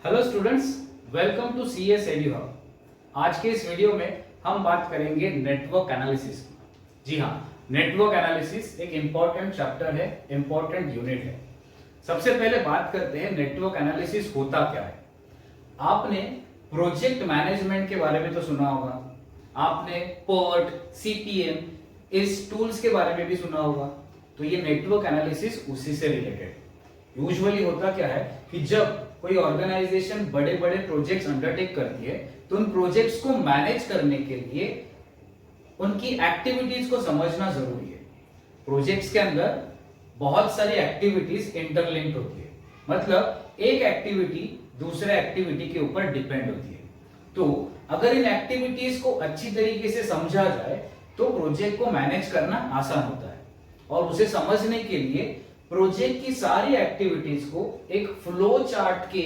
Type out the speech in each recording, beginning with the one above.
Hello students, welcome to CS edu hub. आज के इस वीडियो में हम बात करेंगे नेटवर्क एनालिसिस की। जी हाँ, नेटवर्क एनालिसिस एक इम्पॉर्टेंट चैप्टर है, इम्पॉर्टेंट यूनिट है। सबसे पहले बात करते हैं नेटवर्क एनालिसिस होता क्या है। आपने प्रोजेक्ट मैनेजमेंट के बारे में तो सुना होगा, आपने PERT, CPM इस टूल्स के बारे में भी सुना होगा। तो ये नेटवर्क एनालिसिस उसी से रिलेटेड। यूजुअली होता क्या है कि जब कोई ऑर्गेनाइजेशन बड़े बड़े प्रोजेक्ट्स अंडरटेक करती है तो उन प्रोजेक्ट्स को मैनेज करने के लिए उनकी एक्टिविटीज को समझना जरूरी है। प्रोजेक्ट्स के अंदर बहुत सारी एक्टिविटीज इंटरलिंक्ड होती है, मतलब एक एक्टिविटी दूसरे एक्टिविटी के ऊपर डिपेंड होती है। तो अगर इन एक्टिविटीज को अच्छी तरीके से समझा जाए तो प्रोजेक्ट को मैनेज करना आसान होता है। और उसे समझने के लिए प्रोजेक्ट की सारी एक्टिविटीज को एक फ्लो चार्ट के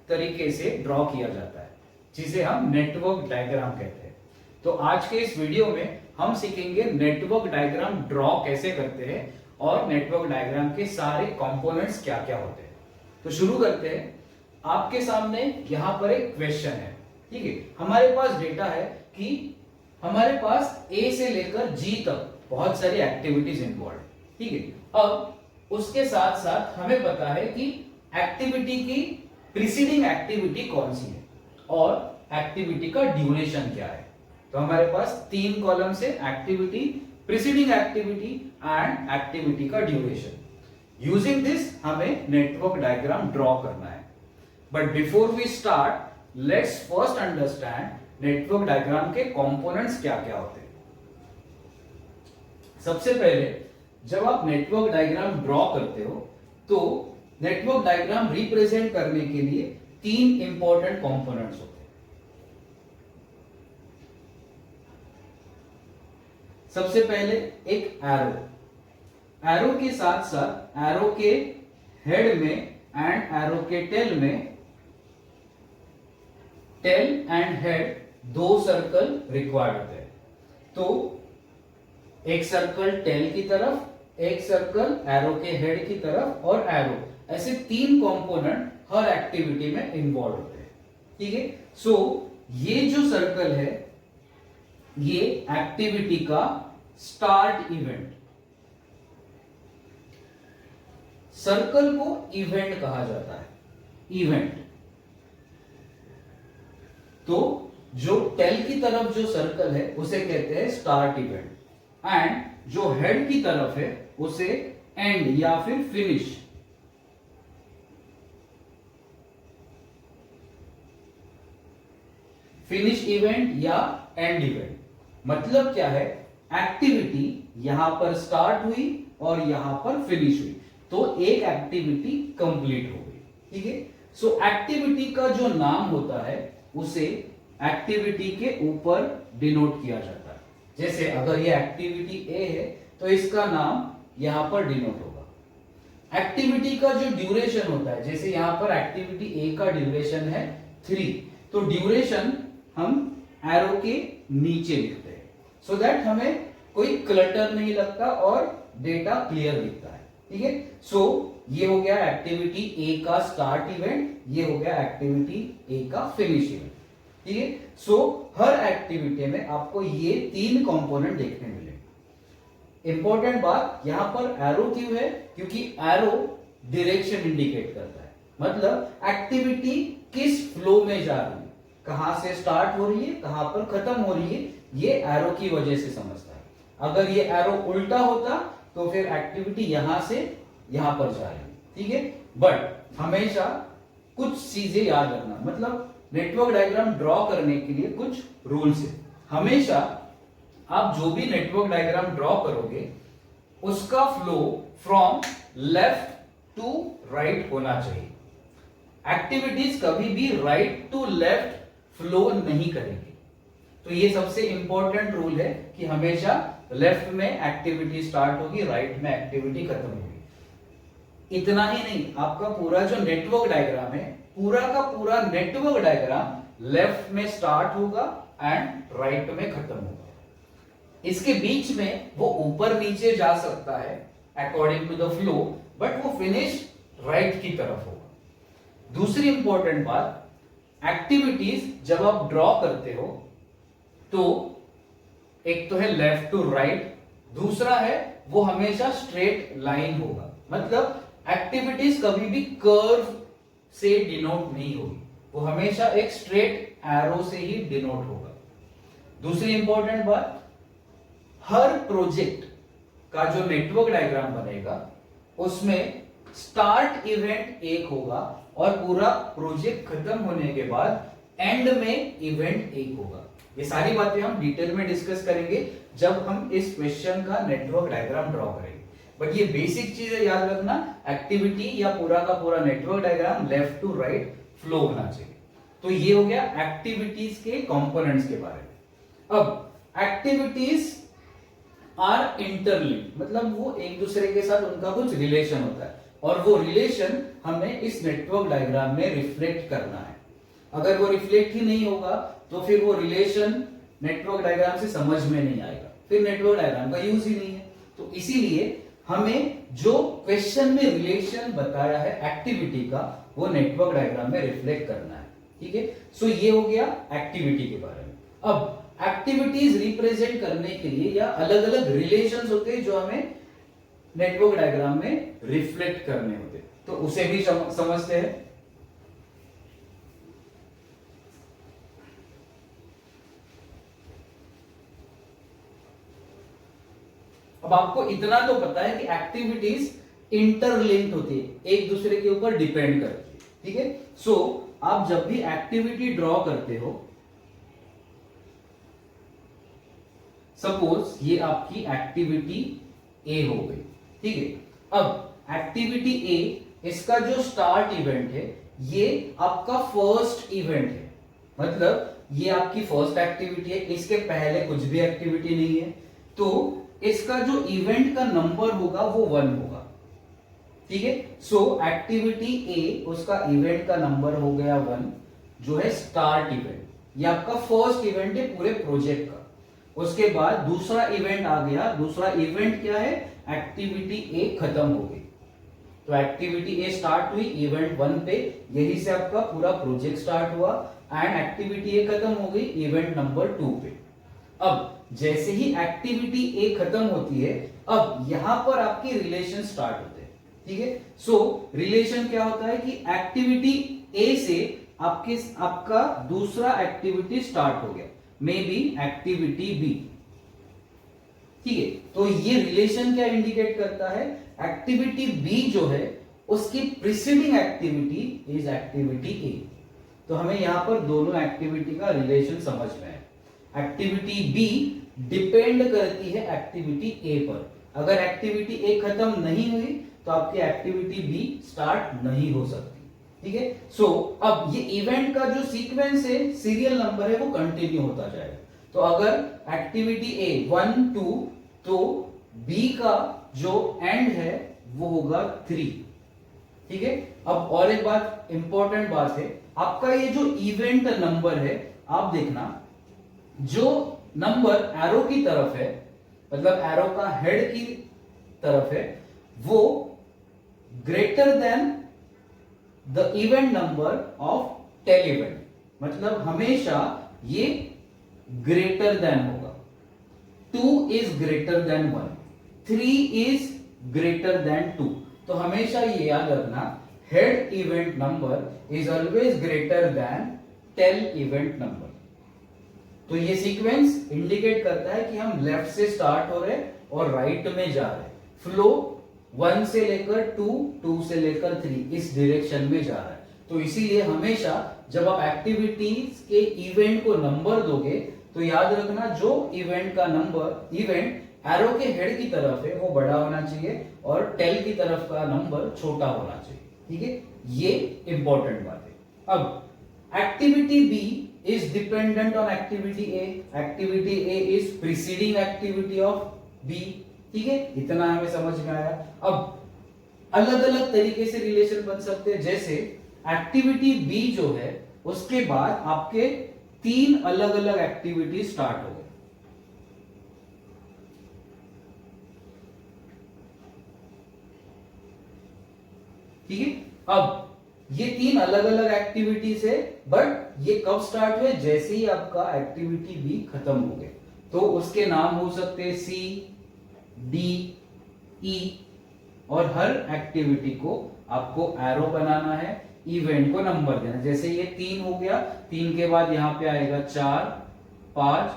तरीके से ड्रॉ किया जाता है, जिसे हम नेटवर्क डायग्राम कहते हैं। तो आज के इस वीडियो में हम सीखेंगे नेटवर्क डायग्राम ड्रॉ कैसे करते हैं और नेटवर्क डायग्राम के सारे कंपोनेंट्स क्या क्या होते हैं। तो शुरू करते हैं। आपके सामने यहां पर एक क्वेश्चन है, ठीक है। हमारे पास डेटा है कि हमारे पास ए से लेकर जी तक बहुत सारी एक्टिविटीज इन्वॉल्व, ठीक है। अब उसके साथ साथ हमें पता है कि एक्टिविटी की प्रीसीडिंग एक्टिविटी कौन सी है और एक्टिविटी का ड्यूरेशन क्या है। तो हमारे पास 3 कॉलम्स है, activity, preceding activity and activity का ड्यूरेशन। यूजिंग दिस हमें नेटवर्क डायग्राम ड्रॉ करना है। But before we start, let's first understand network diagram के कंपोनेंट्स क्या क्या होते हैं। सबसे पहले जब आप नेटवर्क डायग्राम ड्रॉ करते हो तो नेटवर्क डायग्राम रिप्रेजेंट करने के लिए 3 इंपॉर्टेंट कंपोनेंट्स होते हैं। सबसे पहले एक एरो। एरो के साथ साथ एरो के हेड में एंड एरो के टेल में, tail and head 2 circle required होते हैं। तो एक सर्कल टेल की तरफ, एक सर्कल एरो के हेड की तरफ और एरो, ऐसे 3 कंपोनेंट हर एक्टिविटी में इन्वॉल्व होते हैं, ठीक है। सो ये जो सर्कल है ये एक्टिविटी का स्टार्ट इवेंट। सर्कल को इवेंट कहा जाता है, इवेंट। तो जो टेल की तरफ जो सर्कल है उसे कहते हैं स्टार्ट इवेंट एंड जो हेड की तरफ है उसे एंड या फिर फिनिश। फिनिश इवेंट या एंड इवेंट। मतलब क्या है, एक्टिविटी यहां पर स्टार्ट हुई और यहां पर फिनिश हुई तो एक एक्टिविटी कंप्लीट हो गई, ठीक है। सो एक्टिविटी का जो नाम होता है उसे एक्टिविटी के ऊपर डिनोट किया जाता है। जैसे अगर ये एक्टिविटी ए है तो इसका नाम यहां पर डिनोट होगा। एक्टिविटी का जो ड्यूरेशन होता है, जैसे यहां पर एक्टिविटी ए का ड्यूरेशन है 3, तो ड्यूरेशन हम एरो के नीचे लिखते हैं सो दैट हमें कोई क्लटर नहीं लगता और डेटा क्लियर दिखता है, ठीक है। सो ये हो गया एक्टिविटी ए का स्टार्ट इवेंट, ये हो गया एक्टिविटी ए का फिनिश इवेंट, ठीक है। सो हर एक्टिविटी में आपको ये 3 कंपोनेंट देखने मिलेंगे। इंपॉर्टेंट बात, यहां पर एरो क्यों है, क्योंकि एरो डायरेक्शन इंडिकेट करता है, मतलब एक्टिविटी किस फ्लो में जा रही है, कहां से स्टार्ट हो रही है, कहां पर खत्म हो रही है, ये एरो की वजह से समझता है। अगर ये एरो उल्टा होता तो फिर एक्टिविटी यहां से यहां पर जा रही है, ठीक है। बट हमेशा कुछ चीजें याद रखना, मतलब नेटवर्क डायग्राम ड्रॉ करने के लिए कुछ रूल्स है। हमेशा आप जो भी नेटवर्क डायग्राम ड्रॉ करोगे उसका flow from left to right होना चाहिए। एक्टिविटीज कभी भी राइट टू लेफ्ट फ्लो नहीं करेंगे। तो ये सबसे इंपॉर्टेंट रूल है कि हमेशा लेफ्ट में एक्टिविटी स्टार्ट होगी, राइट में एक्टिविटी खत्म होगी। इतना ही नहीं, आपका पूरा जो नेटवर्क डायग्राम है, पूरा का पूरा नेटवर्क डायग्राम लेफ्ट में स्टार्ट होगा एंड राइट में खत्म होगा। इसके बीच में वो ऊपर नीचे जा सकता है according to the flow, but वो फिनिश राइट की तरफ होगा। दूसरी इंपॉर्टेंट बात, एक्टिविटीज जब आप ड्रॉ करते हो तो एक तो है लेफ्ट टू राइट, दूसरा है वो हमेशा स्ट्रेट लाइन होगा। मतलब एक्टिविटीज कभी भी कर्व से डिनोट नहीं होगी, वो हमेशा एक स्ट्रेट एरो से ही डिनोट होगा। दूसरी इंपॉर्टेंट बात, हर प्रोजेक्ट का जो नेटवर्क डायग्राम बनेगा उसमें स्टार्ट इवेंट एक होगा और पूरा प्रोजेक्ट खत्म होने के बाद एंड में इवेंट एक होगा। ये सारी बातें हम डिटेल में डिस्कस करेंगे जब हम इस क्वेश्चन का नेटवर्क डायग्राम ड्रॉ करेंगे। बट ये बेसिक चीजें याद रखना, एक्टिविटी या पूरा का पूरा network diagram left to right flow होना चाहिए। तो ये हो गया एक्टिविटीज के कंपोनेंट्स के बारे में। अब एक्टिविटीज आर इंटरलिंक्ड, मतलब वो एक दूसरे के साथ उनका कुछ रिलेशन होता है और वो रिलेशन हमें इस नेटवर्क डायग्राम में रिफ्लेक्ट करना है। अगर वो रिफ्लेक्ट ही नहीं होगा तो फिर वो रिलेशन नेटवर्क डायग्राम से समझ में नहीं आएगा, फिर नेटवर्क डायग्राम का यूज ही नहीं है। तो इसीलिए हमें जो क्वेश्चन में रिलेशन बताया है एक्टिविटी का, वो नेटवर्क डायग्राम में रिफ्लेक्ट करना है। ठीक है, सो ये हो गया एक्टिविटी के बारे में। अब एक्टिविटीज रिप्रेजेंट करने के लिए या अलग अलग रिलेशंस होते हैं जो हमें नेटवर्क डायग्राम में रिफ्लेक्ट करने होते हैं, तो उसे भी समझते हैं। अब आपको इतना तो पता है कि एक्टिविटीज इंटरलिंक्ड होती है, एक दूसरे के ऊपर डिपेंड करती है। ठीक है, सो आप जब भी एक्टिविटी ड्रॉ करते हो, सपोज ये आपकी एक्टिविटी ए हो गई। ठीक है, अब एक्टिविटी ए, इसका जो स्टार्ट इवेंट है ये आपका फर्स्ट इवेंट है, मतलब ये आपकी फर्स्ट एक्टिविटी है, इसके पहले कुछ भी एक्टिविटी नहीं है, तो इसका जो इवेंट का नंबर होगा वो 1 होगा। ठीक है, सो एक्टिविटी ए, उसका इवेंट का नंबर हो गया 1, जो है स्टार्ट इवेंट, ये आपका फर्स्ट इवेंट है पूरे प्रोजेक्ट का। उसके बाद दूसरा इवेंट आ गया, दूसरा इवेंट क्या है, एक्टिविटी ए खत्म हो गई, तो एक्टिविटी ए स्टार्ट हुई इवेंट 1 पे, यही से आपका पूरा प्रोजेक्ट स्टार्ट हुआ एंड एक्टिविटी ए खत्म हो गई इवेंट नंबर 2 पे। अब जैसे ही एक्टिविटी ए खत्म होती है, अब यहां पर आपके रिलेशन स्टार्ट होते हैं। ठीक है, सो रिलेशन क्या होता है कि एक्टिविटी ए से आपका दूसरा एक्टिविटी स्टार्ट हो गया, मे बी एक्टिविटी बी। ठीक है, तो ये रिलेशन क्या इंडिकेट करता है, एक्टिविटी बी जो है उसकी प्रीसीडिंग एक्टिविटी इज एक्टिविटी ए। तो हमें यहां पर दोनों एक्टिविटी का रिलेशन समझ में है। एक्टिविटी बी डिपेंड करती है एक्टिविटी ए पर, अगर एक्टिविटी ए खत्म नहीं हुई तो आपकी एक्टिविटी बी स्टार्ट नहीं हो सकती। ठीक है, सो अब ये इवेंट का जो सीक्वेंस है, सीरियल नंबर है, वो कंटिन्यू होता जाएगा। तो अगर एक्टिविटी ए 1 2, तो बी का जो एंड है वो होगा 3। ठीक है, अब और एक बात, इंपॉर्टेंट बात है, आपका ये जो इवेंट नंबर है, आप देखना जो नंबर एरो की तरफ है, मतलब एरो का हेड की तरफ है, वो greater than the event number of tail event, मतलब हमेशा ये ग्रेटर देन होगा। 2 is greater than 1, 3 is greater than 2। तो हमेशा ये याद रखना, head event number is always greater than tail event number. तो ये सीक्वेंस इंडिकेट करता है कि हम लेफ्ट से स्टार्ट हो रहे हैं और राइट में जा रहे हैं, फ्लो 1 से लेकर 2, 2 से लेकर 3 इस डायरेक्शन में जा रहा है। तो इसीलिए हमेशा जब आप एक्टिविटीज के इवेंट को नंबर दोगे तो याद रखना जो इवेंट का नंबर, इवेंट एरो के हेड की तरफ है वो बड़ा होना चाहिए और टेल की तरफ का नंबर छोटा होना चाहिए। ठीक है, ये इंपॉर्टेंट बात है। अब activity B is dependent on activity A, activity A is preceding activity of B। ठीक है, इतना हमें समझ में आया। अब अलग अलग तरीके से रिलेशन बन सकते हैं, जैसे एक्टिविटी B जो है उसके बाद आपके 3 अलग अलग एक्टिविटी स्टार्ट हो गए। ठीक है, अब ये तीन अलग अलग एक्टिविटीज है, बट ये कब स्टार्ट हुए, जैसे ही आपका एक्टिविटी बी खत्म हो गए। तो उसके नाम हो सकते हैं सी, डी, ई, और हर एक्टिविटी को आपको एरो बनाना है, इवेंट को नंबर देना। जैसे ये 3 हो गया, 3 के बाद यहां पे आएगा 4, 5,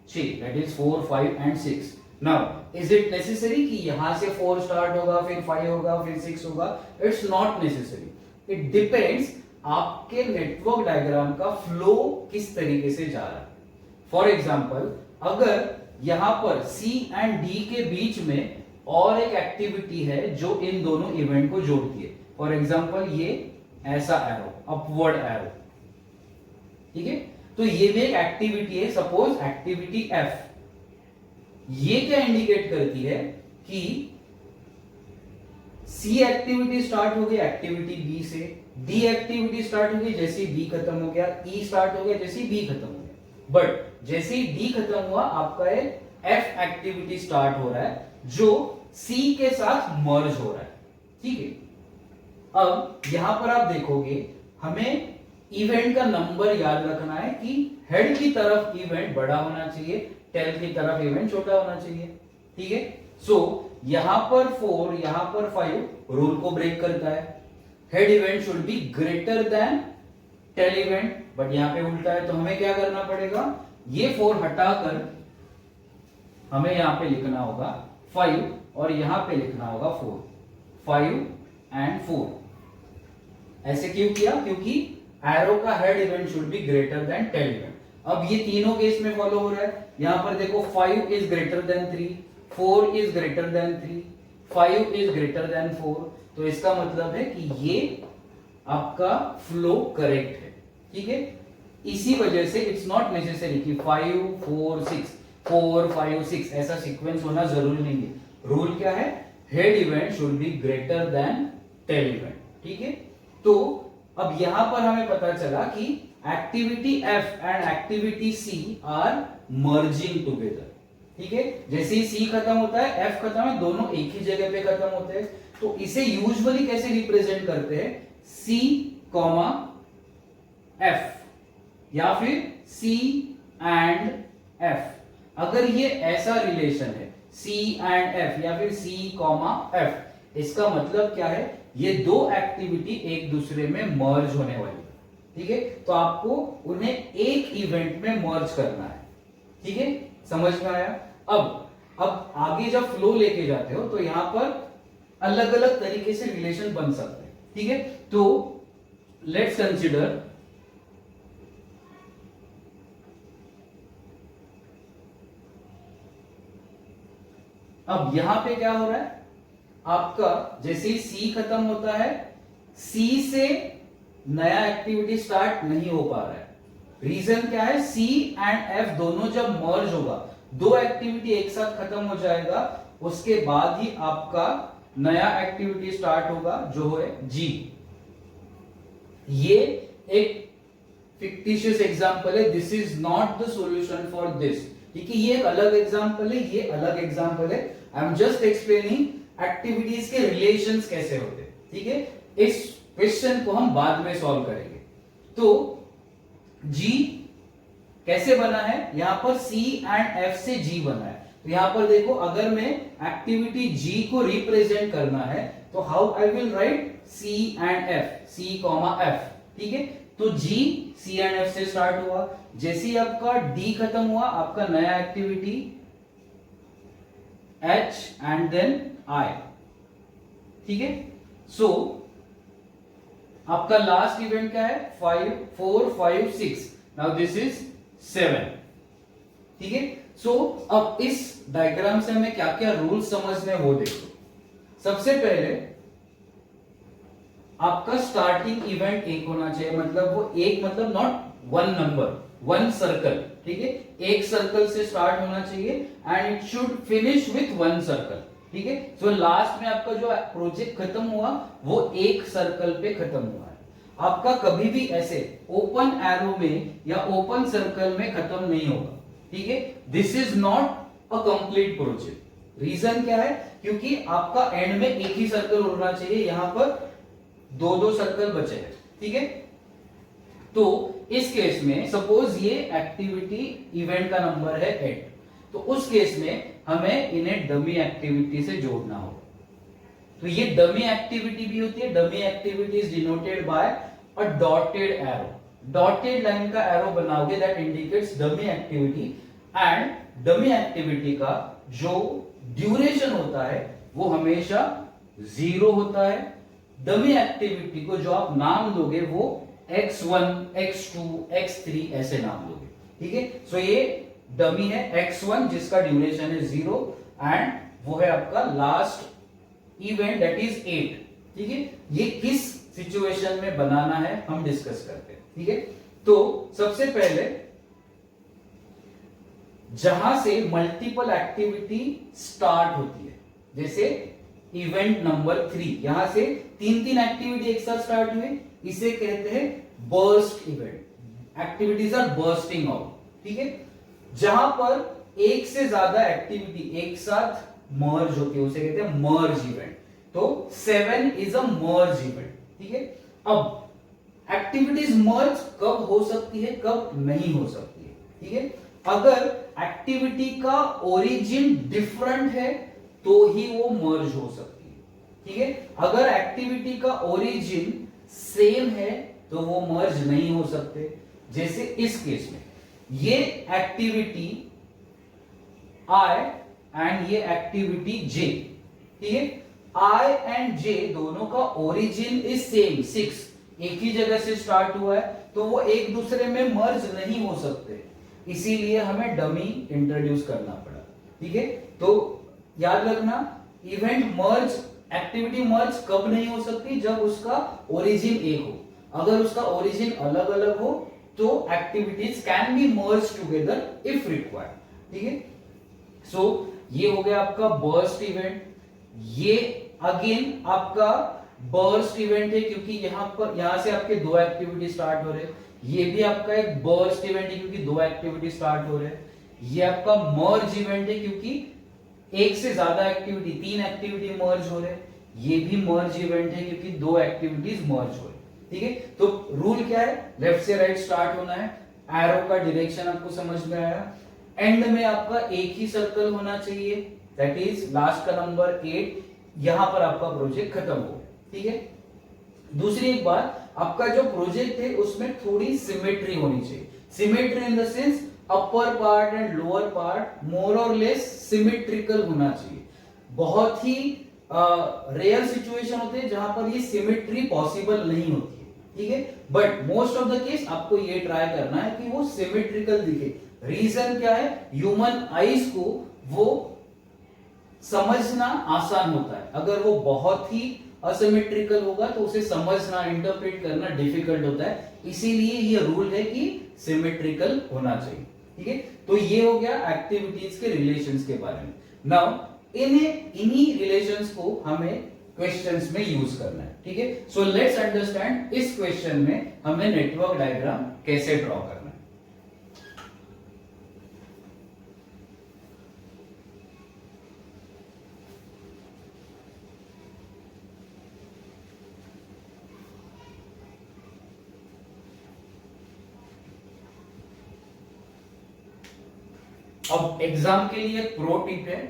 6, that is 4, 5 and 6। Now is it necessary कि यहां से 4 स्टार्ट होगा, फिर 5 होगा, फिर 6 होगा? It's not necessary. It depends आपके नेटवर्क डायग्राम का फ्लो किस तरीके से जा रहा है। फॉर एग्जाम्पल, अगर यहां पर सी एंड डी के बीच में और एक एक्टिविटी है जो इन दोनों इवेंट को जोड़ती है, फॉर एग्जाम्पल ये ऐसा एरो, अपवर्ड एरो, ठीक है, तो ये भी एक एक्टिविटी है। सपोज एक्टिविटी एफ, ये क्या इंडिकेट करती है कि सी एक्टिविटी स्टार्ट हो गई एक्टिविटी बी से, डी एक्टिविटी स्टार्ट हो गई जैसे बी खत्म हो गया, ई स्टार्ट हो गया जैसे बी खत्म हो गया। बट जैसे ही डी खत्म हुआ, आपका एफ एक्टिविटी स्टार्ट हो रहा है जो सी के साथ मर्ज हो रहा है, ठीक है। अब यहां पर आप देखोगे, हमें इवेंट का नंबर याद रखना है कि हेड की तरफ इवेंट बड़ा होना चाहिए, टेल की तरफ इवेंट छोटा होना चाहिए, ठीक है। सो यहां पर 4, यहां पर 5 रूल को ब्रेक करता है। Head event should be greater than tail event, but यहां पे उल्टा है, तो हमें क्या करना पड़ेगा, ये 4 हटाकर हमें यहां पे लिखना होगा 5 और यहां पे लिखना होगा 4, 5 एंड 4। ऐसे क्यों किया? क्योंकि एरो का head event should be greater than tail event. अब ये तीनों केस में फॉलो हो रहा है। यहां पर देखो 5 is greater then 3, 4 is greater then 3, 5 is greater then 4। तो इसका मतलब है कि ये आपका फ्लो करेक्ट है, ठीक है। इसी वजह से इट्स नॉट नेसेसरी कि 5, 4, 6, 4, 5, 6 ऐसा सीक्वेंस होना जरूरी नहीं है। रूल क्या है? Head event should be greater than tail event, ठीक है। तो अब यहां पर हमें पता चला कि activity F and activity C are merging together, ठीक है। जैसे ही सी खत्म होता है, एफ खत्म है, दोनों एक ही जगह पे खत्म होते हैं। तो इसे यूजुअली कैसे रिप्रेजेंट करते हैं? सी कॉमा एफ या फिर सी एंड एफ। अगर ये ऐसा रिलेशन है सी एंड एफ या फिर सी कॉमा एफ, इसका मतलब क्या है? ये दो एक्टिविटी एक दूसरे में मर्ज होने वाली है, ठीक है। तो आपको उन्हें एक इवेंट में मर्ज करना है, ठीक है। समझ में आया? अब आगे जब फ्लो लेके जाते हो तो यहां पर अलग अलग तरीके से रिलेशन बन सकते हैं, ठीक है। तो लेट्स कंसिडर अब यहां पे क्या हो रहा है, आपका जैसे ही सी खत्म होता है, सी से नया एक्टिविटी स्टार्ट नहीं हो पा रहा है। रीजन क्या है? सी एंड एफ दोनों जब मर्ज होगा, दो एक्टिविटी एक साथ खत्म हो जाएगा, उसके बाद ही आपका नया एक्टिविटी स्टार्ट होगा जो है जी। ये एक फिक्टिशियस एग्जांपल है, this is not the solution for this, ठीक है। ये एक अलग एग्जांपल है, ये अलग एग्जांपल है। I am just explaining activities के रिलेशंस कैसे होते हैं, ठीक है। इस क्वेश्चन को हम बाद में सॉल्व करेंगे। तो जी कैसे बना है? यहां पर सी एंड एफ से जी बना है। तो यहां पर देखो, अगर मैं एक्टिविटी जी को रिप्रेजेंट करना है तो how I will write C and F, C comma F, ठीक है। तो जी सी एंड एफ से स्टार्ट हुआ, जैसे ही आपका डी खत्म हुआ, आपका नया activity H and then I, ठीक है। सो आपका लास्ट इवेंट क्या है? 5, 4, 5, 6। नाउ दिस इज 7, ठीक है। सो अब इस डायग्राम से हमें क्या क्या रूल्स समझने वो देखो। सबसे पहले आपका स्टार्टिंग इवेंट एक होना चाहिए, मतलब वो एक मतलब not one number, one circle, ठीक है। एक सर्कल से स्टार्ट होना चाहिए and it should finish with one circle, ठीक है। सो लास्ट में आपका जो प्रोजेक्ट खत्म हुआ वो एक सर्कल पे खत्म हुआ है। आपका कभी भी ऐसे ओपन एरो में या ओपन सर्कल में खत्म नहीं होगा, ठीक है। This is not a complete project. Reason क्या है? क्योंकि आपका एंड में एक ही सर्कल होना चाहिए। यहां पर दो दो सर्कल बचे हैं, ठीक है। तो इस केस में सपोज ये एक्टिविटी इवेंट का नंबर है 8, तो उस केस में हमें इन्हें डमी एक्टिविटी से जोड़ना होगा। तो ये डमी एक्टिविटी भी होती है। Dummy activity is denoted by a dotted arrow. Dotted line का एरो बनाओगे that indicates dummy activity, and dummy activity का जो ड्यूरेशन होता है वो हमेशा 0 होता है। डमी एक्टिविटी को जो आप नाम दोगे वो x1, x2, x3 ऐसे नाम दोगे, ठीक है। सो ये डमी है x1 जिसका ड्यूरेशन है 0 एंड वो है आपका लास्ट इवेंट दैट इज 8, ठीक है। ये किस सिचुएशन में बनाना है हम डिस्कस करते हैं, ठीक है। तो सबसे पहले जहां से मल्टीपल एक्टिविटी स्टार्ट होती है, जैसे इवेंट नंबर 3, यहां से 3 एक्टिविटी एक साथ स्टार्ट हुए, इसे कहते हैं burst event. Activities are bursting out, ठीक है। जहां पर एक से ज्यादा एक्टिविटी एक साथ मर्ज होती है उसे कहते हैं मर्ज इवेंट। तो 7 इज अ मर्ज इवेंट, ठीक है। अब एक्टिविटीज मर्ज कब हो सकती है, कब नहीं हो सकती है, ठीक है। अगर एक्टिविटी का ओरिजिन डिफरेंट है तो ही वो मर्ज हो सकती है, ठीक है। अगर एक्टिविटी का ओरिजिन सेम है तो वो मर्ज नहीं हो सकते। जैसे इस केस में ये एक्टिविटी I एंड ये एक्टिविटी J, ठीक है। I एंड J दोनों का ओरिजिन इज सेम 6, एक ही जगह से स्टार्ट हुआ है, तो वो एक दूसरे में मर्ज नहीं हो सकते, इसीलिए हमें डमी इंट्रोड्यूस करना पड़ा, ठीक है। तो याद रखना इवेंट मर्ज, एक्टिविटी मर्ज कब नहीं हो सकती, जब उसका ओरिजिन एक हो। अगर उसका ओरिजिन अलग अलग हो तो activities can be merge together if required, ठीक है। सो ये हो गया आपका बर्स्ट इवेंट। ये अगेन आपका बर्स्ट इवेंट है क्योंकि यहां से आपके 2 एक्टिविटी स्टार्ट हो रहे हैं। ये भी आपका एक बर्स्ट इवेंट है क्योंकि 2 एक्टिविटी स्टार्ट हो रहे हैं। ये आपका मर्ज इवेंट है क्योंकि एक से ज्यादा एक्टिविटी, 3 एक्टिविटी मर्ज हो रहे हैं। ये भी मर्ज इवेंट है क्योंकि 2 एक्टिविटीज मर्ज हो रहे हैं, ठीक है। तो रूल क्या है, लेफ्ट से राइट स्टार्ट होना है। एरो का डायरेक्शन आपको समझ में आया। एंड में आपका एक ही सर्कल होना चाहिए, दैट इज लास्ट का नंबर 8। यहां पर आपका प्रोजेक्ट खत्म हो गया, ठीक है। दूसरी एक बात, आपका जो प्रोजेक्ट है उसमें थोड़ी सिमेट्री होनी चाहिए। Symmetry in the sense upper part and lower part more और लेस सिमेट्रिकल होना चाहिए। बहुत ही रेयर सिचुएशन होते हैं जहां पर ये सिमेट्री पॉसिबल नहीं होती है, ठीक है। But most of the case आपको ये ट्राई करना है कि वो सिमेट्रिकल दिखे। रीजन क्या है, ह्यूमन आईज को वो समझना आसान होता है। अगर वो बहुत ही असिमेट्रिकल होगा तो उसे समझना, इंटरप्रेट करना डिफिकल्ट होता है। इसीलिए ये रूल है कि सिमेट्रिकल होना चाहिए, ठीक है। तो ये हो गया एक्टिविटीज के रिलेशंस के बारे में। नाउ इन्हीं रिलेशंस को हमें क्वेश्चंस में यूज करना है, ठीक है। सो लेट्स अंडरस्टैंड इस क्वेश्चन में हमें नेटवर्क डायग्राम कैसे ड्रॉ करना है। अब एग्जाम के लिए एक प्रो टिप है,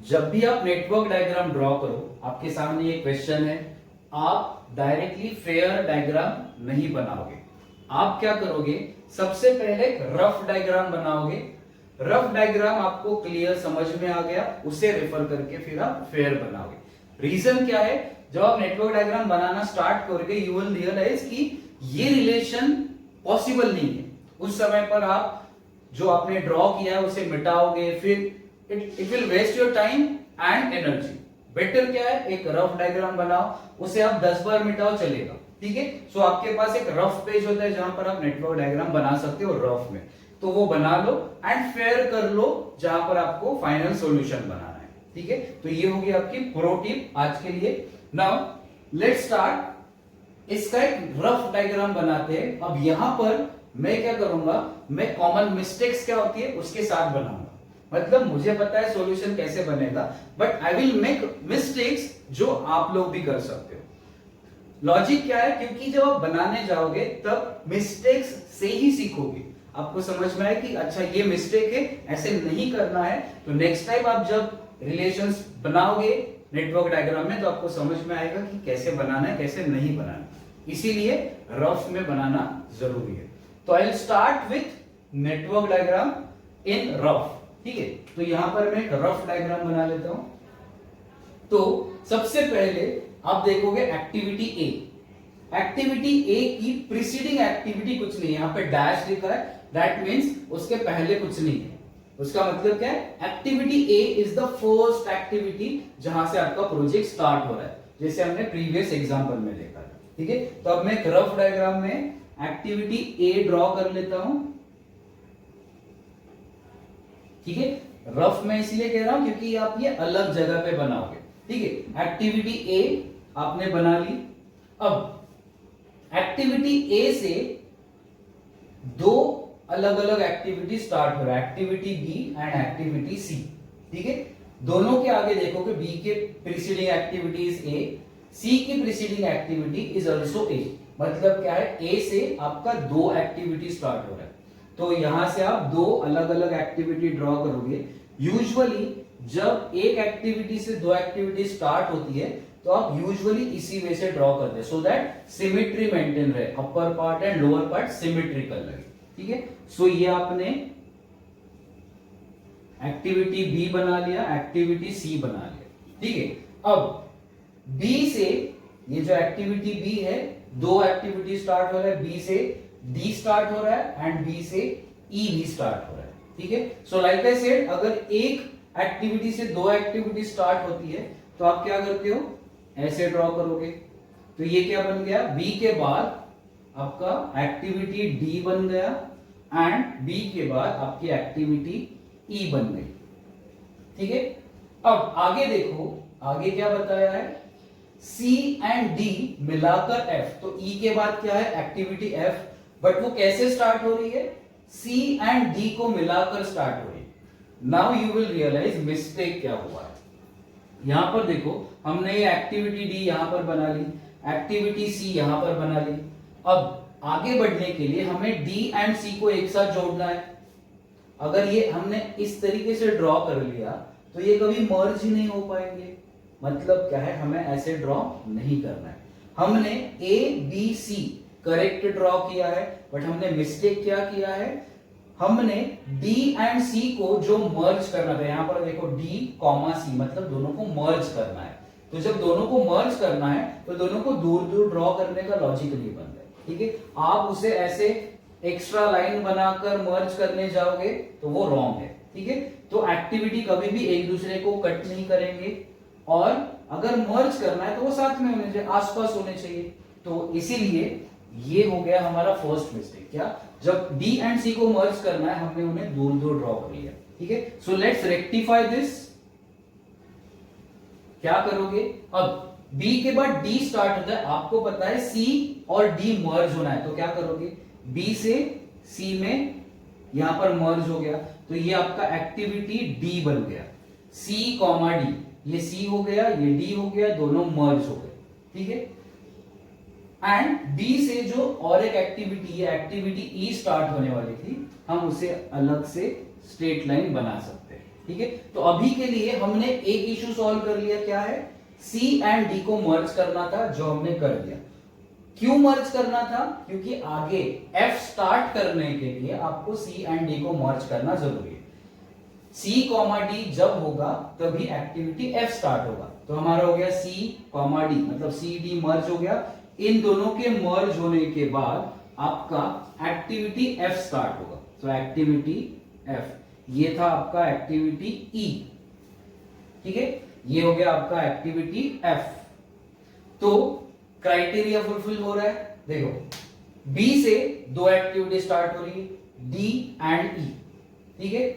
जब भी आप नेटवर्क डायग्राम ड्रॉ करो, आपके सामने ये क्वेश्चन है, आप डायरेक्टली फेयर डायग्राम नहीं बनाओगे। आप क्या करोगे, सबसे पहले रफ डायग्राम बनाओगे। रफ डायग्राम आपको क्लियर समझ में आ गया, उसे रेफर करके फिर आप फेयर बनाओगे। रीजन क्या है, जब आप नेटवर्क डायग्राम बनाना स्टार्ट करोगे यू विल रियलाइज कि ये रिलेशन पॉसिबल नहीं है। उस समय पर आप जो आपने ड्रॉ किया है उसे मिटाओगे, फिर it will waste your time and energy. Better क्या है, एक रफ डायग्राम बनाओ, उसे आप 10 बार मिटाओ चलेगा, ठीक है। सो आपके पास एक रफ पेज होता है जहां पर आप नेटवर्क डायग्राम बना सकते हो रफ में, तो वो बना लो एंड फेयर कर लो जहां पर आपको फाइनल सॉल्यूशन बनाना है, ठीक है। तो ये होगी आपकी प्रो टिप आज के लिए। Now let's start. इसका एक रफ डायग्राम बनाते हैं। अब यहां पर मैं क्या करूंगा, मैं कॉमन मिस्टेक्स क्या होती है उसके साथ बनाऊंगा। मतलब मुझे पता है सॉल्यूशन कैसे बनेगा, but I will make mistakes जो आप लोग भी कर सकते हो। लॉजिक क्या है, क्योंकि जब आप बनाने जाओगे तब मिस्टेक्स से ही सीखोगे। आपको समझ में आए कि अच्छा ये मिस्टेक है, ऐसे नहीं करना है, तो नेक्स्ट टाइम आप जब रिलेशंस बनाओगे नेटवर्क डायग्राम में तो आपको समझ में आएगा कि कैसे बनाना है, कैसे नहीं बनाना है। इसीलिए रफ में बनाना जरूरी है। तो I will start with network diagram in rough. ठीक है, तो यहां पर मैं एक रफ डायग्राम बना लेता हूं। तो सबसे पहले आप देखोगे एक्टिविटी ए। एक्टिविटी ए की प्रीसीडिंग एक्टिविटी कुछ नहीं है, यहां पे डैश लिखा है, दैट मींस उसके पहले कुछ नहीं है। उसका मतलब क्या है, activity A is the first activity जहां से आपका प्रोजेक्ट स्टार्ट हो रहा है, जैसे हमने प्रीवियस एग्जांपल में देखा था। ठीक है, तो अब मैं एक रफ डायग्राम में एक्टिविटी ए ड्रॉ कर लेता हूं। ठीक है, रफ में इसलिए कह रहा हूं क्योंकि आप ये अलग जगह पे बनाओगे। ठीक है, एक्टिविटी ए आपने बना ली। अब एक्टिविटी ए से दो अलग अलग एक्टिविटी स्टार्ट हो रहा है, एक्टिविटी बी एंड एक्टिविटी सी। ठीक है, दोनों के आगे देखोगे बी के प्रीसीडिंग एक्टिविटी इज ए, सी की preceding activity is also a. मतलब क्या है, ए से आपका दो एक्टिविटी स्टार्ट हो रहा है, तो यहां से आप दो अलग अलग एक्टिविटी ड्रॉ करोगे। यूजुअली जब एक एक्टिविटी से दो एक्टिविटी स्टार्ट होती है तो आप यूजुअली इसी वे से ड्रॉ करते हैं, सो दैट सिमेट्री मेंटेन रहे, upper part and lower part symmetrical लगे। ठीक है, सो ये आपने एक्टिविटी बी बना लिया, एक्टिविटी सी बना लिया। ठीक है, अब बी से ये जो एक्टिविटी बी है, दो एक्टिविटी स्टार्ट हो रहा है, बी से डी स्टार्ट हो रहा है एंड बी से ई भी स्टार्ट हो रहा है। ठीक है, सो लाइक आई सेड, अगर एक एक्टिविटी से दो एक्टिविटी स्टार्ट होती है तो आप क्या करते हो, ऐसे ड्रॉ करोगे। तो ये क्या बन गया, बी के बाद आपका एक्टिविटी डी बन गया एंड बी के बाद आपकी एक्टिविटी ई बन गई। ठीक है, अब आगे देखो, आगे क्या बताया है, सी एंड डी मिलाकर एफ। तो ई के बाद क्या है, एक्टिविटी एफ, बट वो कैसे स्टार्ट हो रही है, सी एंड डी को मिलाकर स्टार्ट हो रही है। Now you will realize mistake क्या हुआ है। यहां पर देखो, हमने ये एक्टिविटी डी यहां पर बना ली, एक्टिविटी सी यहां पर बना ली। अब आगे बढ़ने के लिए हमें डी एंड सी को एक साथ जोड़ना है। अगर ये हमने इस तरीके से ड्रॉ कर लिया तो ये कभी मर्ज ही नहीं हो पाएंगे। मतलब क्या है, हमें ऐसे ड्रॉ नहीं करना है। हमने A B C correct draw किया है, बट हमने मिस्टेक क्या किया है, हमने डी एंड सी को जो मर्ज करना था, यहां पर देखो डी कॉमा सी, मतलब दोनों को मर्ज करना है। तो जब दोनों को मर्ज करना है तो दोनों को दूर दूर ड्रॉ करने का लॉजिक नहीं बनता है। ठीक है, आप उसे ऐसे एक्स्ट्रा लाइन बनाकर मर्ज करने जाओगे तो वो रॉन्ग है। ठीक है, तो एक्टिविटी कभी भी एक दूसरे को कट नहीं करेंगे, और अगर मर्ज करना है तो वो साथ में होने चाहिए, आसपास होने चाहिए। तो इसीलिए ये हो गया हमारा फर्स्ट मिस्टेक। क्या, जब डी एंड सी को मर्ज करना है हमने उन्हें दूर दूर ड्रॉ कर लिया। ठीक है, सो लेट्स रेक्टिफाई दिस। क्या करोगे, अब बी के बाद डी स्टार्ट होता है, आपको पता है सी और डी मर्ज होना है, तो क्या करोगे, बी से सी में यहां पर मर्ज हो गया, तो ये आपका एक्टिविटी डी बन गया, सी कॉमा डी, ये सी हो गया, ये डी हो गया, दोनों मर्ज हो गए। ठीक है, एंड बी से जो और एक एक्टिविटी है, एक्टिविटी ई स्टार्ट होने वाली थी, हम उसे अलग से स्ट्रेट लाइन बना सकते हैं। ठीक है, तो अभी के लिए हमने एक इश्यू सॉल्व कर लिया, क्या है, सी एंड डी को मर्ज करना था, जो हमने कर दिया। क्यों मर्ज करना था, क्योंकि आगे एफ स्टार्ट करने के लिए आपको सी एंड डी को मर्ज करना जरूरी है। सी कॉमा डी जब होगा तभी एक्टिविटी एफ स्टार्ट होगा, तो हमारा हो गया सी कॉमा डी, मतलब सी डी मर्ज हो गया। इन दोनों के मर्ज होने के बाद आपका एक्टिविटी एफ स्टार्ट होगा, तो एक्टिविटी एफ, ये था आपका एक्टिविटी ई। ठीक है, ये हो गया आपका एक्टिविटी एफ। तो क्राइटेरिया फुलफिल हो रहा है। देखो, बी से दो एक्टिविटी स्टार्ट हो रही है, डी एंड ई। ठीक है,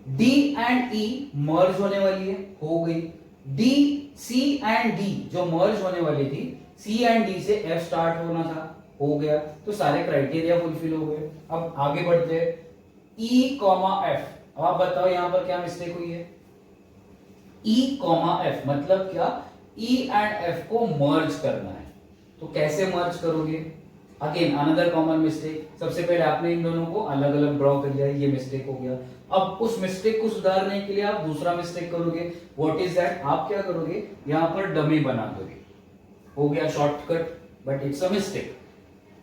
डी एंड ई मर्ज होने वाली है, हो गई। डी सी एंड डी जो मर्ज होने वाली थी, सी एंड डी से एफ स्टार्ट होना था, हो गया, तो सारे क्राइटेरिया फुलफिल हो गए। अब आगे बढ़ते हैं, ई कॉमा एफ। अब आप बताओ यहां पर क्या मिस्टेक हुई है, ई कॉमा एफ मतलब क्या, ई एंड एफ को मर्ज करना है, तो कैसे मर्ज करोगे? अगेन अनदर कॉमन मिस्टेक, सबसे पहले आपने इन दोनों को अलग अलग ड्रॉ कर लिया, ये मिस्टेक हो गया। अब उस मिस्टेक को सुधारने के लिए आप दूसरा मिस्टेक करोगे। What is that? आप क्या करोगे, यहां पर डमी बना दोगे। हो गया shortcut, but it's a mistake,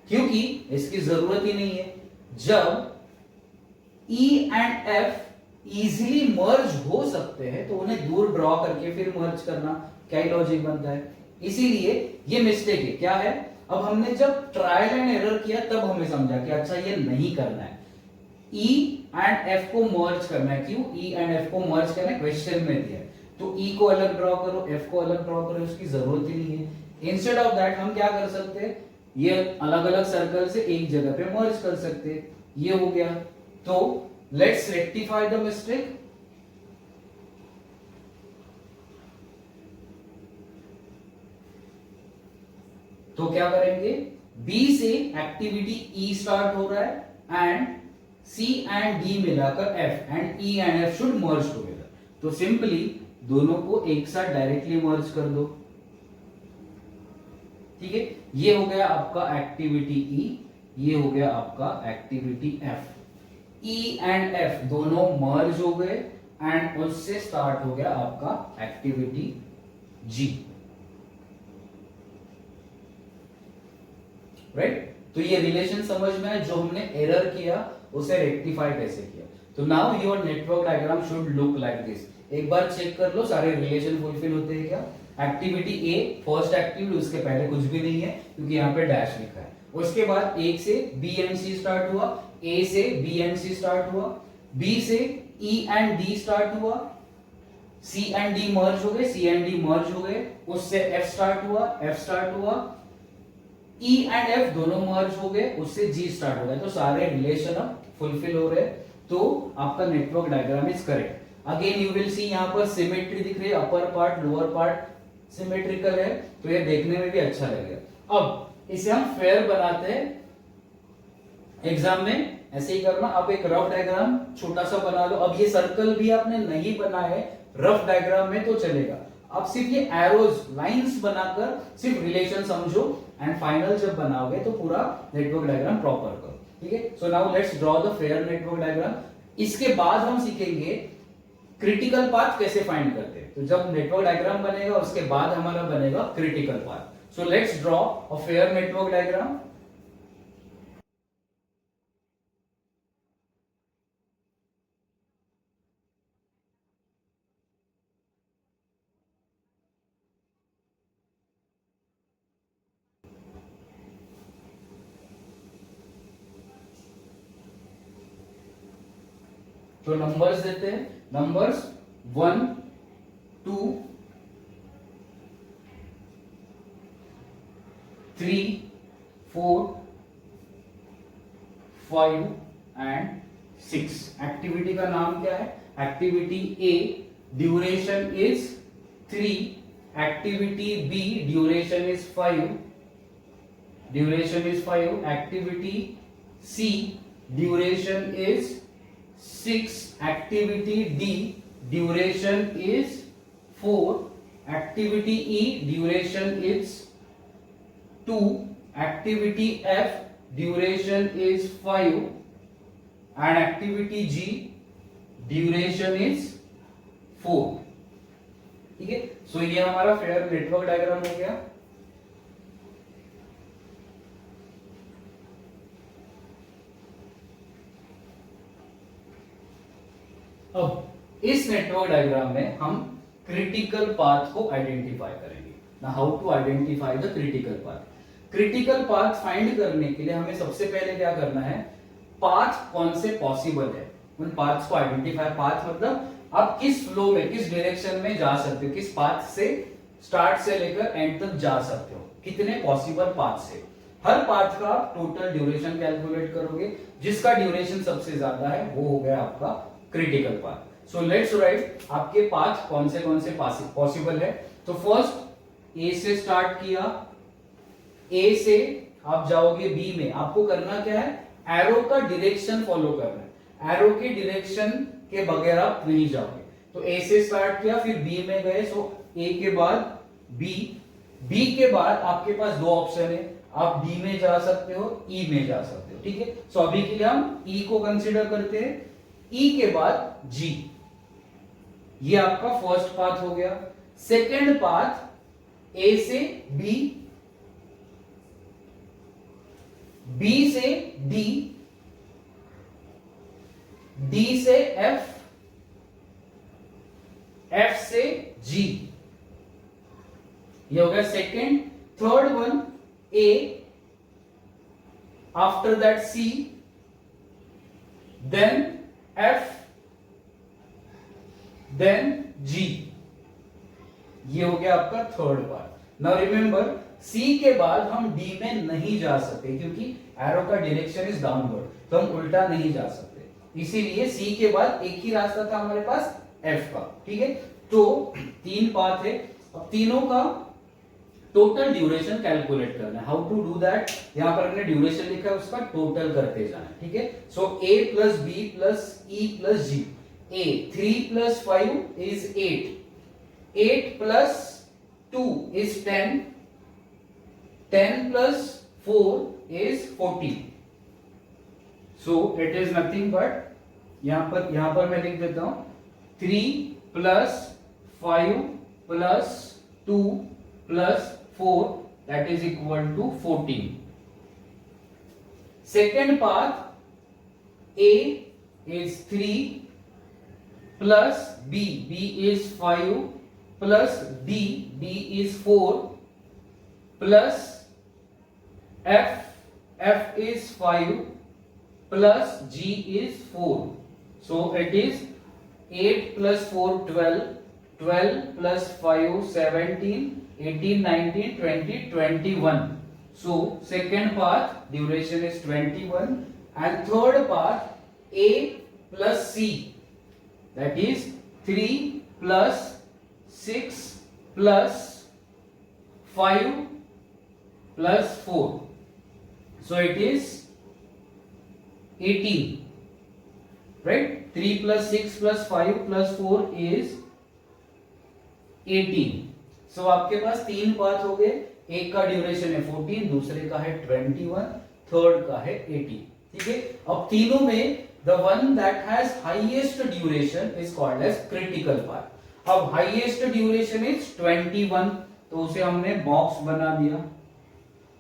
क्योंकि इसकी जरूरत ही नहीं है। जब E एंड F इजीली मर्ज हो सकते हैं तो उन्हें दूर ड्रॉ करके फिर मर्ज करना क्या ही लॉजिक बनता है। इसीलिए ये मिस्टेक है। क्या है? अब हमने जब ट्रायल एंड एरर किया तब हमें समझा कि अच्छा ये नहीं करना है, E एंड F को मर्ज करना है। क्यों E एंड F को मर्ज करना है? क्वेश्चन में दिया है तो E को अलग ड्रॉ करो, F को अलग ड्रॉ करो, उसकी जरूरत ही नहीं है। इंस्टेड ऑफ दैट हम क्या कर सकते हैं, ये अलग अलग सर्कल से एक जगह पे मर्ज कर सकते हैं। ये हो गया। तो लेट्स रेक्टिफाई द मिस्टेक। तो क्या करेंगे, बी से एक्टिविटी ई स्टार्ट हो रहा है एंड सी एंड डी मिलाकर F, and E and F should merge together. तो सिंपली दोनों को एक साथ डायरेक्टली मर्ज कर दो। ठीक है, ये हो गया आपका एक्टिविटी ई, ये हो गया आपका activity F. E and F दोनों मर्ज हो गए एंड उससे स्टार्ट हो गया आपका एक्टिविटी जी। राइट? तो ये रिलेशन समझ में है, जो हमने एरर किया उसे रेक्टिफाई कैसे किया। तो now your network diagram should look like this. एक बार चेक कर लो सारे रिलेशन फुलफिल होते हैं क्या। एक्टिविटी ए फर्स्ट एक्टिविटी, उसके पहले कुछ भी नहीं है क्योंकि यहाँ पे डैश लिखा है। उसके बाद एक से बी एंड सी स्टार्ट हुआ, ए से बी एंड सी स्टार्ट हुआ, बी से ई एंड डी स्टार्ट हुआ, सी एंड डी मर्ज हो गए, सी एंड डी मर्ज हो गए, उससे एफ स्टार्ट हुआ, एफ स्टार्ट हुआ, ई एंड एफ दोनों मर्ज हो गए, उससे जी स्टार्ट हो गया। तो सारे रिलेशन अब फुलफिल हो रहे, तो आपका network diagram is correct. Again you will see यहाँ पर सिमेट्री दिख रही है, upper part lower part symmetrical है, तो ये देखने में भी अच्छा लगेगा। अब इसे हम फेयर बनाते हैं। एग्जाम में ऐसे ही करना, आप एक रफ डायग्राम छोटा सा बना लो। अब ये सर्कल भी आपने नहीं बनाए रफ डायग्राम में तो चलेगा, आप सिर्फ ये एरोज लाइंस बनाकर सिर्फ रिलेशन समझो एंड फाइनल जब बनाओगे तो पूरा नेटवर्क डायग्राम प्रॉपर करो। ठीक है, so now let's draw the fair network diagram. इसके बाद हम सीखेंगे क्रिटिकल पाथ कैसे फाइंड करते हैं। तो जब नेटवर्क डायग्राम बनेगा उसके बाद हमारा बनेगा critical path. So let's draw a fair network diagram. तो नंबर्स देते हैं, नंबर्स 1 2 3 4 5 एंड 6। एक्टिविटी का नाम क्या है? Activity A duration is 3, activity B duration is 5, activity C duration is 6, activity D duration is 4, activity E duration is 2, activity F duration is 5 and activity G duration is 4। ठीक है, सो ये हमारा fair network diagram हो गया। अब इस network diagram में हम क्रिटिकल पाथ को आइडेंटिफाई करेंगे। Now how to identify the critical path. Critical path find करने के लिए हमें सबसे पहले क्या करना है, पाथ कौन से पॉसिबल है उन पाथ्स को आइडेंटिफाई। पाथ मतलब आप किस फ्लो में, किस डायरेक्शन में जा सकते हो, किस पाथ से स्टार्ट से लेकर एंड तक जा सकते हो, कितने पॉसिबल पाथ से। हर पाथ का टोटल ड्यूरेशन कैलकुलेट करोगे, जिसका ड्यूरेशन सबसे ज्यादा है वो हो गया आपका critical path. So let's write आपके पाथ कौन से पॉसिबल है। तो फर्स्ट ए से स्टार्ट किया, ए से आप जाओगे बी में। आपको करना क्या है, एरो का डायरेक्शन फॉलो करना है, एरो के डायरेक्शन के बगैर आप नहीं जाओगे। तो ए से स्टार्ट किया, फिर बी में गए, सो ए के बाद बी, बी के बाद आपके पास दो ऑप्शन है, आप डी में जा सकते हो, ई में जा सकते हो, ठीक है। सो अभी के लिए हम ई को कंसीडर करते हैं। ई के बाद जी, ये आपका फर्स्ट पाथ हो गया। सेकेंड पाथ ए से बी, बी से डी, डी से एफ, एफ से जी, ये हो गया second. Third one A, after that C, then F, then G, ये हो गया आपका third part. Now remember, C के बाद हम डी में नहीं जा सकते क्योंकि एरो का डायरेक्शन इज डाउनवर्ड, तो हम उल्टा नहीं जा सकते। इसीलिए सी के बाद एक ही रास्ता था हमारे पास, एफ का, ठीक है। तो तीन पाथ है, अब तीनों का टोटल ड्यूरेशन कैलकुलेट करना है। हाउ टू डू दैट, यहां पर हमने ड्यूरेशन लिखा है, उसका टोटल करते जाना है, ठीक है। So a plus B plus E plus G, a 3 plus 5 is 8, 8 plus 2 is 10, 10 plus 4 is 14। So it is nothing but, यहां पर मैं लिख देता हूं 3 plus 5 plus 2 plus 4, that is equal to 14. Second path, A is 3 plus B, B is 5 plus D, D is 4 plus F, F is 5 plus G is 4. So it is 8 plus 4 12, 12 plus 5 17, 18, 19, 20, 21. So second path duration is 21, and third path A plus C, that is 3 plus 6 plus 5 plus 4. So it is 18, right? 3 plus 6 plus 5 plus 4 is 18. सो आपके पास तीन path हो गए, एक का duration है 14, दूसरे का है 21, थर्ड का है 18, ठीक है। अब तीनों में the one that has highest duration is called as critical path. अब हाईएस्ट ड्यूरेशन इज 21, तो उसे हमने बॉक्स बना दिया,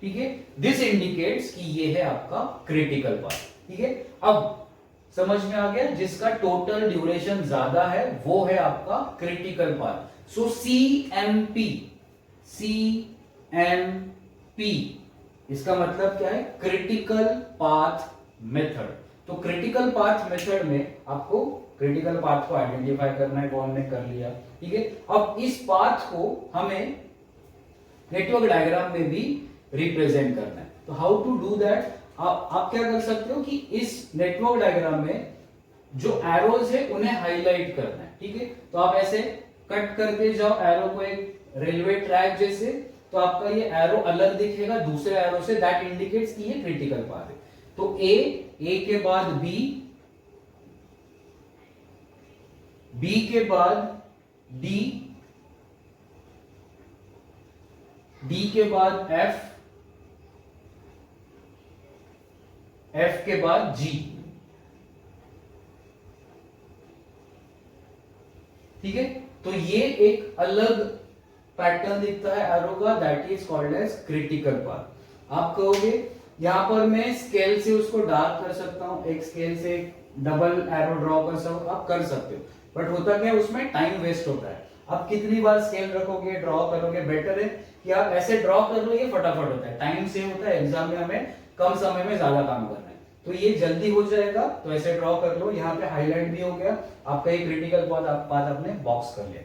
ठीक है। दिस इंडिकेट्स कि ये है आपका क्रिटिकल पाथ, ठीक है। अब समझ में आ गया, जिसका टोटल ड्यूरेशन ज्यादा है वो है आपका क्रिटिकल पाथ। सो CMP, CMP इसका मतलब क्या है, क्रिटिकल पाथ मेथड। तो क्रिटिकल पाथ मेथड में आपको क्रिटिकल पाथ को आइडेंटिफाई करना है, वो हमने कर लिया, ठीक है। अब इस पाथ को हमें नेटवर्क डायग्राम में भी रिप्रेजेंट करना है। तो हाउ टू डू दैट, आप क्या कर सकते हो कि इस नेटवर्क डायग्राम में जो एरोज है उन्हें हाईलाइट करना है, ठीक है। तो आप ऐसे कट करते जाओ एरो को, एक रेलवे ट्रैक जैसे, तो आपका ये एरो अलग दिखेगा दूसरे एरो से, दैट इंडिकेट्स कि ये क्रिटिकल पाथ है। तो ए के बाद बी, बी के बाद डी, डी के बाद एफ, एफ के बाद जी, ठीक है। तो ये एक अलग पैटर्न दिखता है एरो का, that is called as critical path. आप कहोगे यहां पर मैं स्केल से उसको डार्क कर सकता हूं, एक स्केल से डबल एरो ड्रॉ कर सकता हूं, आप कर सकते हो, बट होता क्या है उसमें टाइम वेस्ट होता है। आप कितनी बार स्केल रखोगे, ड्रॉ करोगे, बेटर है कि आप ऐसे ड्रॉ कर लो, ये फटाफट होता है, टाइम सेव होता है, एग्जाम में हमें कम समय में ज्यादा काम करना है, तो ये जल्दी हो जाएगा। तो ऐसे ड्रॉ कर लो, यहाँ पे हाईलाइट भी हो गया, आपका ये क्रिटिकल पाथ आपने बॉक्स कर लिया।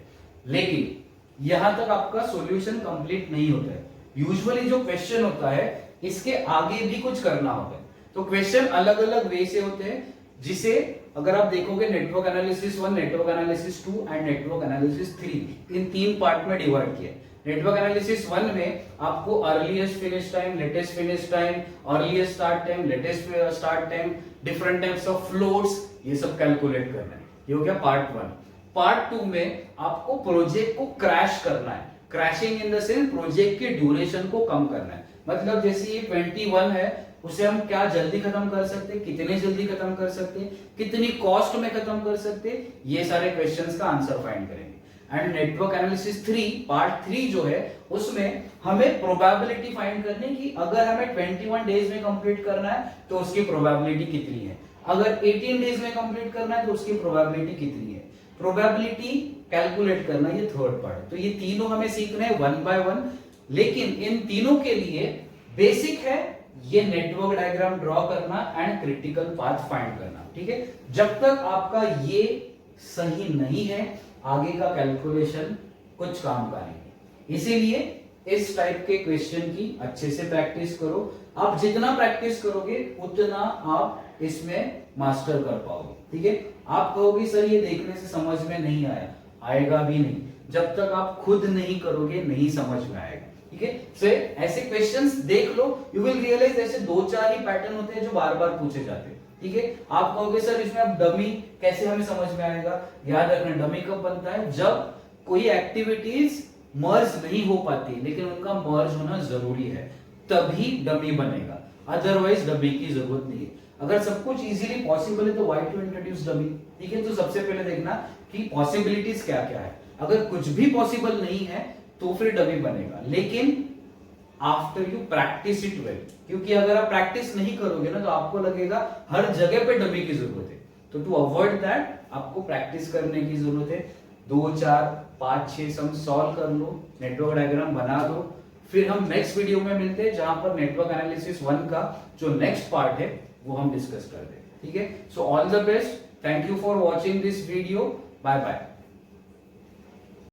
लेकिन यहां तक आपका सॉल्यूशन कंप्लीट नहीं होता है। यूजुअली जो क्वेश्चन होता है इसके आगे भी कुछ करना होता है। तो क्वेश्चन अलग अलग वे से होते हैं, जिसे अगर आप देखोगे network analysis 1, network analysis 2 and network analysis 3, इन तीन पार्ट में डिवाइड किया है। नेटवर्क एनालिसिस 1 में आपको earliest finish time, latest finish time, earliest start time, latest start time, different types of floats, ये सब कैलकुलेट करना है। ये हो गया पार्ट 1। पार्ट 2 में आपको प्रोजेक्ट को क्रैश करना है। Crashing in the sense project की ड्यूरेशन को कम करना है। मतलब जैसे ये 21 है, उसे हम क्या जल्दी खत्म कर सकते हैं, कितने जल्दी खत्म कर सकते हैं, कितनी कॉस्ट में खत्म कर सकते हैं, ये सारे क्वेश्चंस का आंसर फाइंड करेंगे। एंड नेटवर्क एनालिसिस 3 पार्ट 3 जो है उसमें हमें प्रोबेबिलिटी फाइंड करनी कि अगर हमें 21 डेज में कंप्लीट करना है तो उसकी प्रोबेबिलिटी कितनी है, अगर 18 डेज में कंप्लीट करना है तो उसकी प्रोबेबिलिटी कितनी है, प्रोबेबिलिटी कैलकुलेट करना, ये थर्ड पार्ट। तो ये तीनों हमें सीखना है 1 by 1, लेकिन इन तीनों के लिए बेसिक है ये नेटवर्क डायग्राम ड्रॉ करना एंड क्रिटिकल पाथ फाइंड करना। ठीक है, जब तक आपका ये सही नहीं है आगे का कैलकुलेशन कुछ काम का नहीं। इसीलिए इस टाइप के क्वेश्चन की अच्छे से प्रैक्टिस करो। आप जितना प्रैक्टिस करोगे उतना आप इसमें मास्टर कर पाओगे। ठीक है, आप कहोगे सर ये देखने से समझ में नहीं आया, आएगा भी नहीं, जब तक आप खुद नहीं करोगे नहीं समझ में आएगा। ठीक है, सो ऐसे क्वेश्चंस देख लो, यू विल रियलाइज ऐसे 2-4 ही पैटर्न होते हैं जो बार बार पूछे जाते हैं। ठीक है, आप कहोगे सर इसमें अब डमी कैसे हमें समझ में आएगा, याद रखना डमी कब बनता है, जब कोई एक्टिविटीज मर्ज नहीं हो पाती लेकिन उनका मर्ज होना जरूरी है, तभी डमी बनेगा, अदरवाइज डमी की जरूरत नहीं है। अगर सब कुछ इजीली पॉसिबल है तो व्हाई टू इंट्रोड्यूस डमी। ठीक है, तो सबसे पहले देखना कि पॉसिबिलिटीज क्या क्या है, अगर कुछ भी पॉसिबल नहीं है तो फिर डमी बनेगा, लेकिन after you practice it well, क्योंकि अगर आप प्रैक्टिस नहीं करोगे ना तो आपको लगेगा हर जगह पे डमी की जरूरत है। तो टू अवॉइड दैट आपको प्रैक्टिस करने की जरूरत है। 2, 4, 5, 6 सम सॉल्व कर लो, नेटवर्क डायग्राम बना दो, फिर हम नेक्स्ट वीडियो में मिलते हैं जहां पर नेटवर्क एनालिसिस 1 का जो नेक्स्ट पार्ट है वो हम डिस्कस करते हैं। ठीक है, so all the best, thank you for watching this video, bye bye.